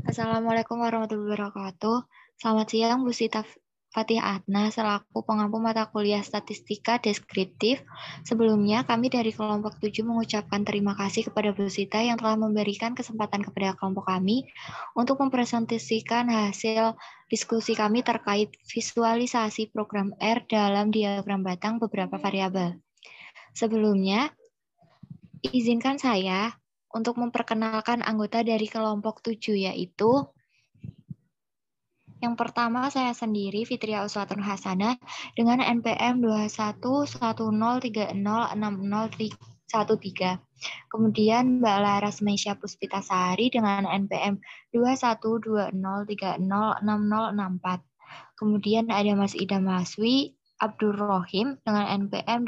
Assalamualaikum warahmatullahi wabarakatuh. Selamat siang, Bu Sita Fatih Adna, selaku pengampu mata kuliah Statistika Deskriptif. Sebelumnya, kami dari kelompok 7 mengucapkan terima kasih kepada Bu Sita yang telah memberikan kesempatan kepada kelompok kami untuk mempresentasikan hasil diskusi kami terkait visualisasi program R dalam diagram batang beberapa variabel. Sebelumnya, izinkan saya untuk memperkenalkan anggota dari kelompok 7, yaitu yang pertama saya sendiri, Fitria Uswatun Hasanah, dengan NPM 2120306013. Kemudian Mbak Laras Mesya Puspitasari dengan NPM 2120306064. Kemudian ada Mas Idam Maswi Abdur Rohim dengan NPM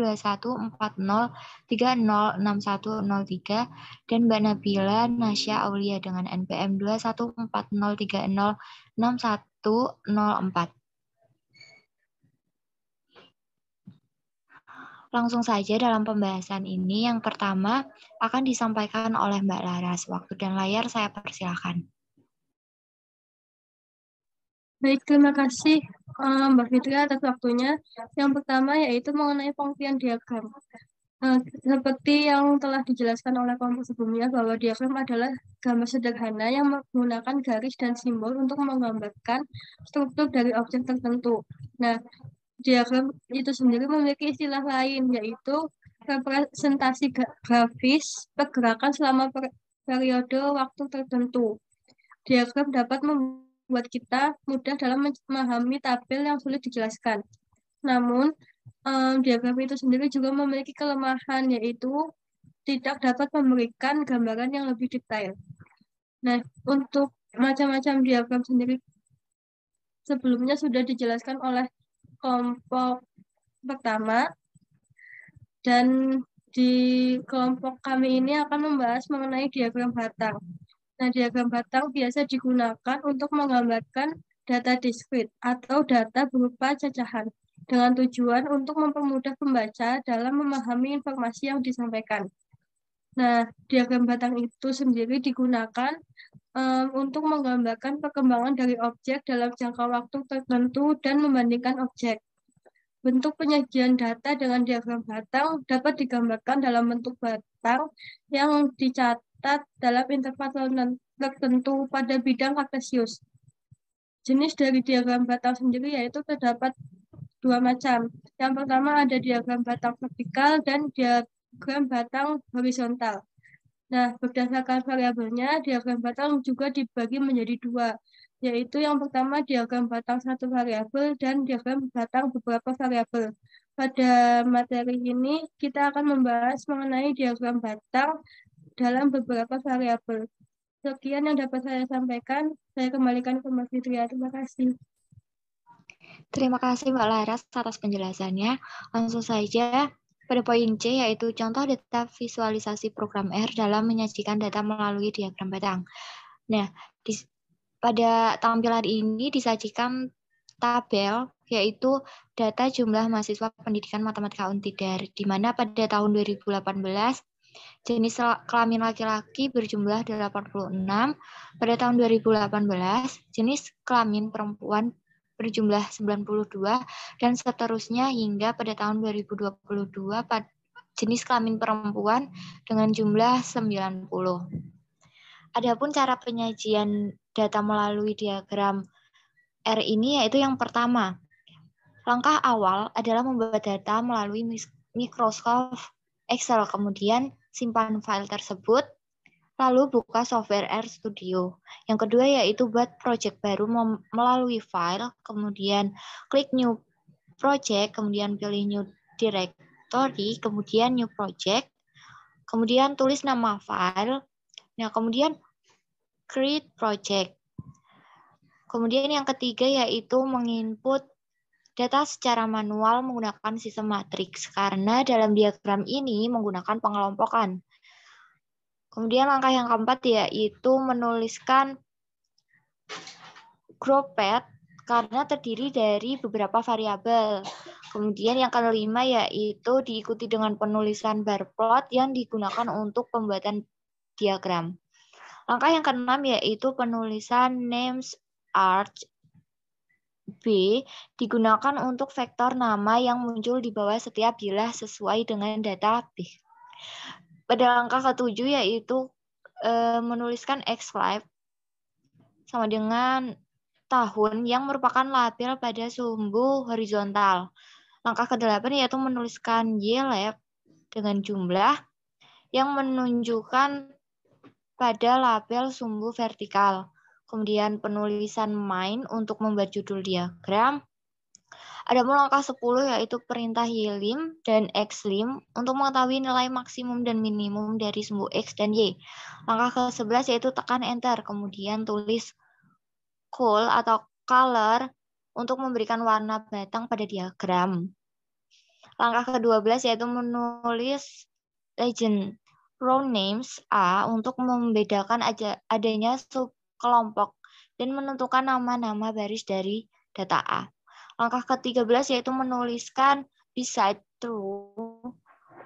2140306103 dan Mbak Nabila Nasya Aulia dengan NPM 2140606104. Langsung saja dalam pembahasan ini, yang pertama akan disampaikan oleh Mbak Laras. Waktu dan layar saya persilakan. Baik, terima kasih Mbak Fitri atas waktunya. Yang pertama yaitu mengenai pengertian diagram. Seperti yang telah dijelaskan oleh kelompok sebelumnya, bahwa diagram adalah gambar sederhana yang menggunakan garis dan simbol untuk menggambarkan struktur dari objek tertentu. Nah, diagram itu sendiri memiliki istilah lain, yaitu representasi grafis pergerakan selama periode waktu tertentu. Diagram dapat membuat kita mudah dalam memahami tabel yang sulit dijelaskan. Namun, diagram itu sendiri juga memiliki kelemahan, yaitu tidak dapat memberikan gambaran yang lebih detail. Nah, untuk macam-macam diagram sendiri sebelumnya sudah dijelaskan oleh kelompok pertama, dan di kelompok kami ini akan membahas mengenai diagram batang. Nah, diagram batang biasa digunakan untuk menggambarkan data diskrit atau data berupa cacahan dengan tujuan untuk mempermudah pembaca dalam memahami informasi yang disampaikan. Nah, diagram batang itu sendiri digunakan untuk menggambarkan perkembangan dari objek dalam jangka waktu tertentu dan membandingkan objek. Bentuk penyajian data dengan diagram batang dapat digambarkan dalam bentuk batang yang dicatat dalam interval tertentu pada bidang kartesius. Jenis dari diagram batang sendiri yaitu terdapat dua macam. Yang pertama ada diagram batang vertikal dan diagram batang horizontal. Nah, berdasarkan variabelnya, diagram batang juga dibagi menjadi dua, yaitu yang pertama diagram batang satu variabel dan diagram batang beberapa variabel. Pada materi ini, kita akan membahas mengenai diagram batang dalam beberapa variabel. Sekian yang dapat saya sampaikan. Saya kembalikan ke Mbak Fitria. Terima kasih. Terima kasih Mbak Laras atas penjelasannya. Langsung saja pada poin C, yaitu contoh data visualisasi program R dalam menyajikan data melalui diagram batang. Nah, pada tampilan ini disajikan tabel, yaitu data jumlah mahasiswa pendidikan matematika Untidar, di mana pada tahun 2018 jenis kelamin laki-laki berjumlah 86, pada tahun 2018 jenis kelamin perempuan berjumlah 92, dan seterusnya hingga pada tahun 2022 jenis kelamin perempuan dengan jumlah 90. Adapun cara penyajian data melalui diagram R ini yaitu yang pertama. Langkah awal adalah membuat data melalui Microsoft Excel, kemudian simpan file tersebut, lalu buka software R Studio. Yang kedua yaitu buat project baru melalui file, kemudian klik new project, kemudian pilih new directory, kemudian new project, kemudian tulis nama file, nah kemudian create project. Kemudian yang ketiga yaitu menginput data secara manual menggunakan sistem matriks, karena dalam diagram ini menggunakan pengelompokan. Kemudian langkah yang keempat yaitu menuliskan grouped karena terdiri dari beberapa variabel. Kemudian yang kelima yaitu diikuti dengan penulisan bar plot yang digunakan untuk pembuatan diagram. Langkah yang keenam yaitu penulisan names arch B digunakan untuk vektor nama yang muncul di bawah setiap bilah sesuai dengan data B. Pada langkah ketujuh yaitu menuliskan X5 sama dengan tahun yang merupakan label pada sumbu horizontal. Langkah ke-8 yaitu menuliskan Y-lab dengan jumlah yang menunjukkan pada label sumbu vertikal. Kemudian penulisan main untuk membuat judul diagram. Ada pun langkah 10 yaitu perintah ylim dan xlim untuk mengetahui nilai maksimum dan minimum dari sumbu X dan Y. Langkah ke-11 yaitu tekan enter, kemudian tulis color atau color untuk memberikan warna batang pada diagram. Langkah ke-12 yaitu menulis legend row names A untuk membedakan adanya subkelompok dan menentukan nama-nama baris dari data A. Langkah ke-13 yaitu menuliskan beside true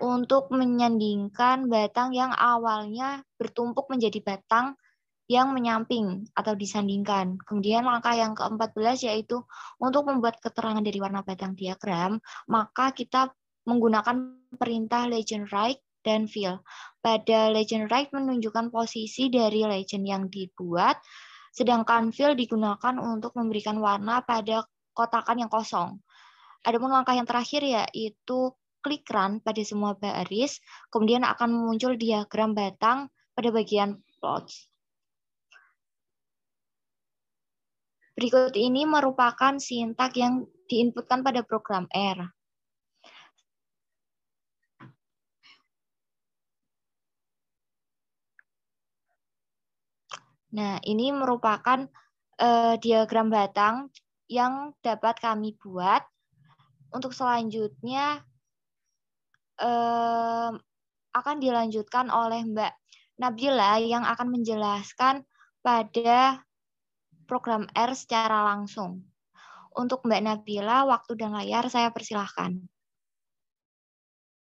untuk menyandingkan batang yang awalnya bertumpuk menjadi batang yang menyamping atau disandingkan. Kemudian langkah yang ke-14 yaitu untuk membuat keterangan dari warna batang diagram, maka kita menggunakan perintah legend right dan fill. Pada legend right menunjukkan posisi dari legend yang dibuat, sedangkan fill digunakan untuk memberikan warna pada kotakan yang kosong. Adapun langkah yang terakhir yaitu klik run pada semua baris, kemudian akan muncul diagram batang pada bagian plots. Berikut ini merupakan sintak yang diinputkan pada program R. Nah, ini merupakan diagram batang yang dapat kami buat. Untuk selanjutnya akan dilanjutkan oleh Mbak Nabila yang akan menjelaskan pada program R secara langsung. Untuk Mbak Nabila, waktu dan layar saya persilahkan.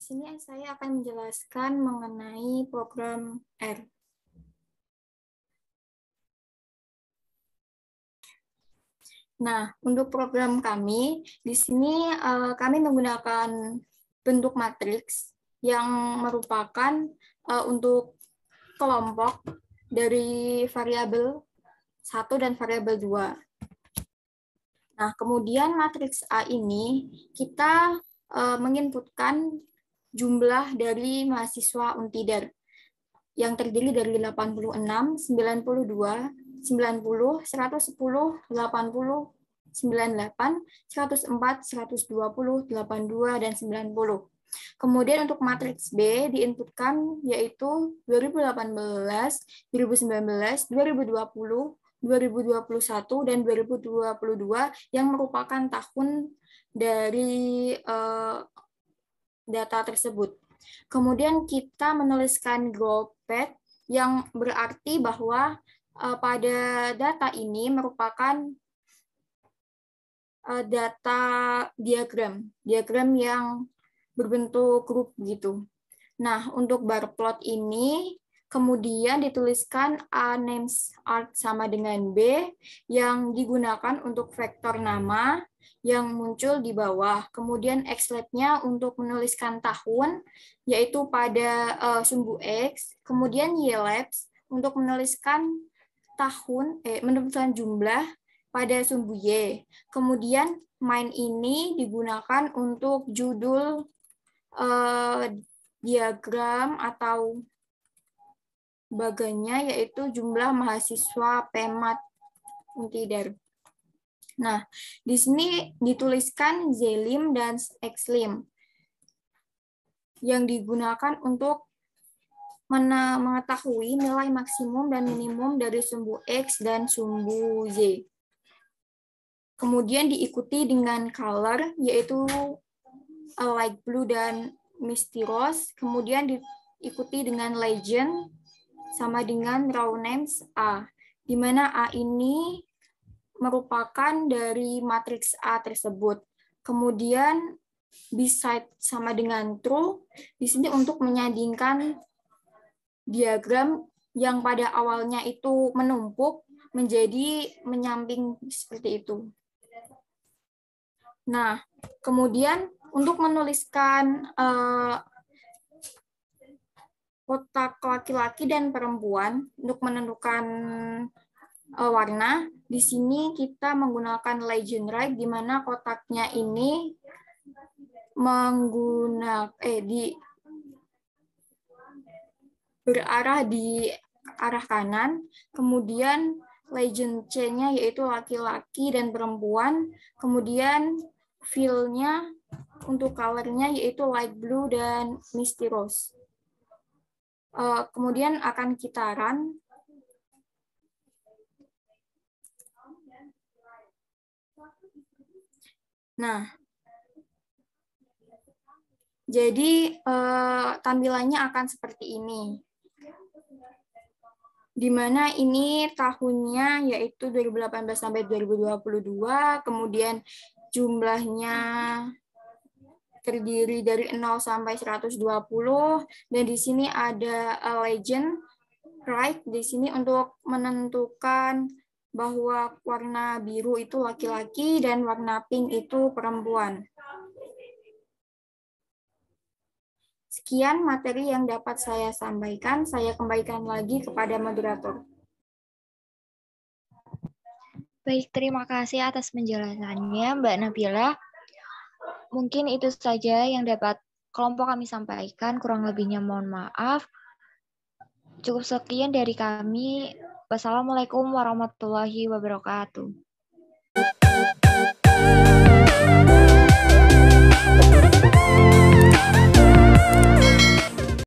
Di sini saya akan menjelaskan mengenai program R. Nah, untuk program kami, di sini kami menggunakan bentuk matriks yang merupakan untuk kelompok dari variabel 1 dan variabel 2. Nah, kemudian matriks A ini kita menginputkan jumlah dari mahasiswa Untidar yang terdiri dari 86, 92, 90, 110, 80, 98, 104, 120, 82, dan 90. Kemudian untuk matriks B diinputkan yaitu 2018, 2019, 2020, 2021, dan 2022 yang merupakan tahun dari data tersebut. Kemudian kita menuliskan goal path yang berarti bahwa pada data ini merupakan data diagram yang berbentuk grup gitu. Nah, untuk bar plot ini kemudian dituliskan A names art sama dengan B yang digunakan untuk vektor nama yang muncul di bawah. Kemudian X-lab-nya untuk menuliskan tahun, yaitu pada sumbu X. Kemudian Y-labs untuk menuliskan menuliskan jumlah pada sumbu Y. Kemudian main ini digunakan untuk judul diagram atau baganya, yaitu jumlah mahasiswa PMAT Untidar. Nah, di sini dituliskan Zlim dan Xlim yang digunakan untuk mengetahui nilai maksimum dan minimum dari sumbu X dan sumbu Y. Kemudian diikuti dengan color, yaitu light blue dan misty rose. Kemudian diikuti dengan legend, sama dengan raw names A, di mana A ini merupakan dari matriks A tersebut. Kemudian beside sama dengan true, di sini untuk menyandingkan diagram yang pada awalnya itu menumpuk menjadi menyamping seperti itu. Nah, kemudian untuk menuliskan kotak laki-laki dan perempuan untuk menentukan warna, di sini kita menggunakan legend right, di mana kotaknya ini berarah di arah kanan, kemudian legend C-nya yaitu laki-laki dan perempuan, kemudian fill-nya untuk color-nya yaitu light blue dan misty rose. Kemudian akan kita run. Nah, jadi tampilannya akan seperti ini. Di mana ini tahunnya yaitu 2018 sampai 2022, kemudian jumlahnya terdiri dari 0 sampai 120, dan di sini ada legend right di sini untuk menentukan bahwa warna biru itu laki-laki dan warna pink itu perempuan. Sekian materi yang dapat saya sampaikan. Saya kembalikan lagi kepada moderator. Baik, terima kasih atas penjelasannya, Mbak Nabila. Mungkin itu saja yang dapat kelompok kami sampaikan. Kurang lebihnya mohon maaf. Cukup sekian dari kami. Wassalamualaikum warahmatullahi wabarakatuh.